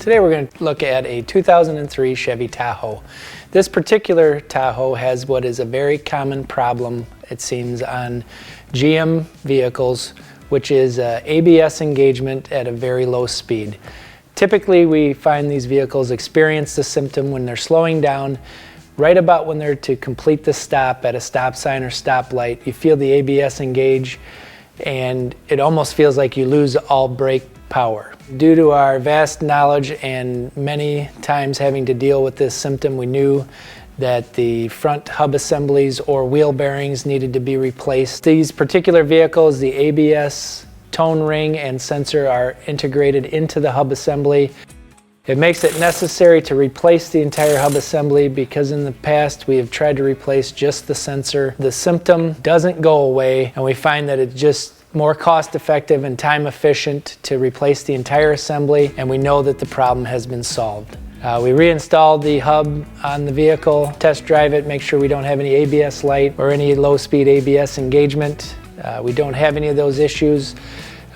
Today we're going to look at a 2003 Chevy Tahoe. This particular Tahoe has what is a very common problem, it seems, on GM vehicles, which is ABS engagement at a very low speed. Typically we find these vehicles experience the symptom when they're slowing down, right about when they're to complete the stop at a stop sign or stoplight. You feel the ABS engage and it almost feels like you lose all brake power. Due to our vast knowledge and many times having to deal with this symptom, we knew that the front hub assemblies or wheel bearings needed to be replaced. These particular vehicles, the ABS tone ring and sensor are integrated into the hub assembly. It makes it necessary to replace the entire hub assembly because in the past we have tried to replace just the sensor. The symptom doesn't go away, and we find that it's just more cost effective and time efficient to replace the entire assembly, and we know that the problem has been solved. We reinstalled the hub on the vehicle, test drive it, make sure we don't have any ABS light or any low speed ABS engagement. We don't have any of those issues.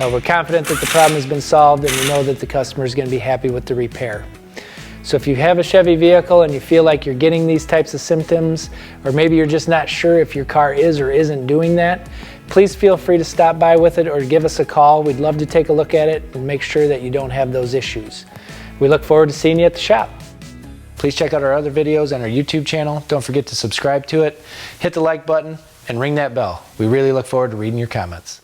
We're confident that the problem has been solved, and we know that the customer is going to be happy with the repair. So if you have a Chevy vehicle and you feel like you're getting these types of symptoms, or maybe you're just not sure if your car is or isn't doing that, please feel free to stop by with it or give us a call. We'd love to take a look at it and make sure that you don't have those issues. We look forward to seeing you at the shop. Please check out our other videos on our YouTube channel. Don't forget to subscribe to it, hit the like button, and ring that bell. We really look forward to reading your comments.